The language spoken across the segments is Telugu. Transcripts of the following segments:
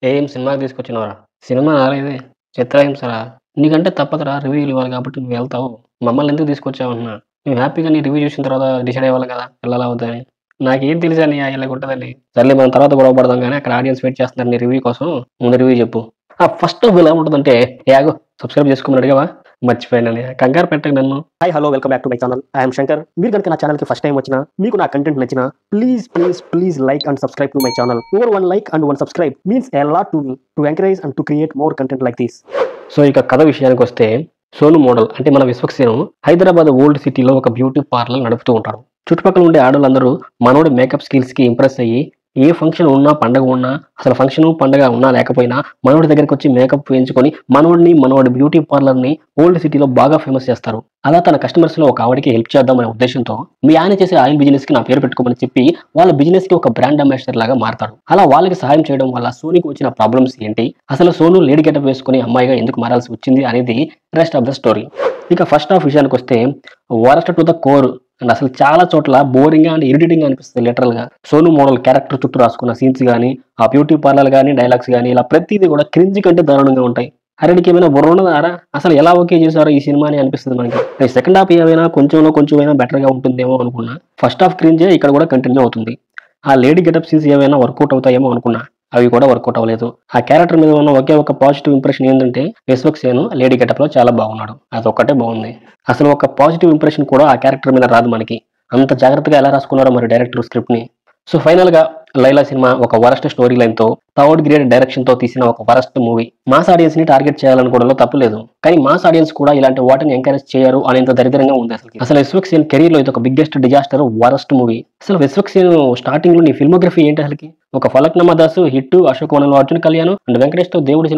ఏం సినిమాకి తీసుకొచ్చినవురా? సినిమా రాలేదే. చిత్రహింసరా? నీకంటే తప్పదురా రివ్యూలు ఇవ్వాలి కాబట్టి నువ్వెళ్తావు. మమ్మల్ని ఎందుకు తీసుకొచ్చావు అంటున్నా. మేము హ్యాపీగా నీ రివ్యూ చూసిన తర్వాత డిసైడ్ అవ్వాలి కదా! ఎళ్ళాలా వద్దా అని. నాకేం తెలుసని ఇలాగుంటదని. సర్లే మనం తర్వాత గొడవ పడదాం గానీ అక్కడ ఆడియన్స్ వెయిట్ చేస్తున్నారు నీ రివ్యూ కోసం. ముందు రివ్యూ చెప్పు. ఫస్ట్ హాఫ్ ఎలా ఉంటదంటే ఆగు సబ్స్క్రైబ్ చేసుకోమని అడిగావా? మర్చిపోయానన్నయ్య. కంగారు పెట్టకు నన్ను. Hi hello welcome back to my channel. I'm Shankar. మీరు కనుక నా ఛానల్కి ఫస్ట్ టైం వచ్చినా మీకు నా కంటెంట్ నచ్చినా please like and subscribe to my channel. Over 1 like and 1 subscribe means a lot to me to encourage and to create more content like this. So ఇక కథ విషయానికొస్తే సోను మోడల్ అంటే మన విశ్వక్సేను హైదరాబాద్ ఓల్డ్ సిటీలో ఒక బ్యూటీ పార్లర్ నడుపుతూ ఉంటాడు. చుట్టుపక్కల ఉండే ఆడోళ్ళందరూ మనోడి మేకప్ స్కిల్స్‌కి ఇంప్రెస్ అయ్యి ఏ ఫంక్షన్ ఉన్నా, పండగ ఉన్నా, అసలు ఫంక్షను, పండగ ఉన్నా లేకపోయినా మనోడి దగ్గరికొచ్చి మేకప్ వేయించుకొని మనోడి బ్యూటీ పార్లర్‌ని ఓల్డ్ సిటీలో బాగా ఫేమస్ చేస్తారు. అలా తన కస్టమర్స్‌లో ఒక ఆవిడకి హెల్ప్ చేద్దామనే ఉద్దేశంతో మీ ఆయన చేసే ఆయిల్ బిజినెస్‌కి నా పేరు పెట్టుకోమని చెప్పి వాళ్ళ బిజినెస్‌కి ఒక బ్రాండ్ అంబాసిడర్ లాగా మారతాడు. అలా వాళ్ళకి సహాయం చేయడం వల్ల సోనీకి వచ్చిన ప్రాబ్లమ్స్ ఏంటి? అసలు సోను లేడీ గెటప్ వేసుకొని అమ్మాయిగా ఎందుకు మారాల్సి వచ్చింది అనేది రెస్ట్ ఆఫ్ ద స్టోరీ. ఇక ఫస్ట్ హాఫ్ విషయానికొస్తే worst to the core and అసలు చాలా చోట్ల బోరింగ్‌గా అండ్ ఇరిటేటింగ్‌గా అనిపిస్తుంది లిటరల్‌గా. సోను మోడల్ క్యారెక్టర్ చుట్టూ రాసుకున్న సీన్స్ గాని, ఆ బ్యూటీ పార్లర్ గాని, డైలాగ్స్ గాని ఇలా ప్రతీది కూడా క్రింజ్ కంటే దారుణంగా ఉంటాయి. అరే నీకేమైనా బుర్ర ఉన్నదారా? అసలు ఎలా ఓకే చేశారో ఈ సినిమా అని అనిపిస్తుంది మనకి. సెకండ్ హాఫ్ ఏమైనా కొంచెమైనా బెటర్‌గా ఉంటుందేమో అనుకున్నా. ఫస్ట్ హాఫ్ క్రింజే ఇక్కడ కూడా కంటిన్యూ అవుతుంది. ఆ లేడీ గెటప్ సీన్స్ ఏమైనా వర్కౌట్ అవుతాయేమో అనుకున్నా. అవి కూడా వర్కౌట్ అవ్వలేదు. ఆ క్యారెక్టర్ మీద ఉన్న ఒకే ఒక పాజిటివ్ ఇంప్రెషన్ ఏందంటే విశ్వక్సేను లేడీ గెటప్‌లో చాలా బాగున్నాడు. అదొక్కటే బాగుంది. అసలు ఒక పాజిటివ్ ఇంప్రెషన్ కూడా ఆ క్యారెక్టర్ మీద రాదు మనకి. అంత జాగ్రత్తగా ఎలా రాసుకున్నారో మరి డైరెక్టర్ స్క్రిప్ట్‌ని. సో ఫైనల్‌గా 'లైలా' సినిమా ఒక వరస్ట్ స్టోరీ లైన్‌తో థర్డ్ గ్రేడ్ డైరెక్షన్‌తో తీసిన ఒక వరస్ట్ మూవీ. మాస్ ఆడియన్స్‌ని టార్గెట్ చేయాలనుకోవడంలో తప్పు లేదు. కానీ మాస్ ఆడియన్స్ కూడా ఇలాంటి వాటిని ఎంకరేజ్ చేయరు అనేంత దరిద్రంగా ఉంది అసలకి. అసలు విశ్వక్సేన్ కెరీర్‌లో ఇది ఒక బిగ్గెస్ట్ డిజాస్టర్ వరస్ట్ మూవీ. అసలు విశ్వక్సేన్ స్టార్టింగ్‌లో నీ ఫిల్మోగ్రఫీ ఏంటి అసలకి? ఒక 'ఫలక్నామా దాసు' హిట్, 'అశోక్ వనంలో అర్జున్ కళ్యాణ్' అండ్ వెంకటేష్‌తో దేవుడు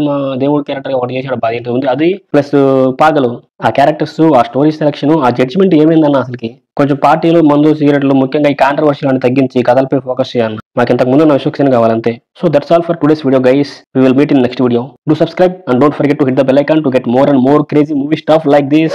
క్యారెక్టర్‌గా ఒకటి చేశాడు బాగా ఉంది. అది ప్లస్ 'పాగలు' ఆ క్యారెక్టర్స్, ఆ స్టోరీ సెలక్షన్, ఆ జడ్జ్‌మెంట్ ఏమైందన్న అసలకి? కొంచెం పార్టీలు, మందు, సిగరెట్లు ముఖ్యంగా ఈ కాంట్రవర్షియల్‌ని తగ్గించి కథలపై ఫోకస్ చేయాలి. మాకు ఇంతకు ముందు ఉన్న విశ్వక్సేన్ కావాలంతే. So that's all for today's video guys. We will meet in next video. Do subscribe and don't forget to hit the bell icon to get more and more crazy movie stuff like this.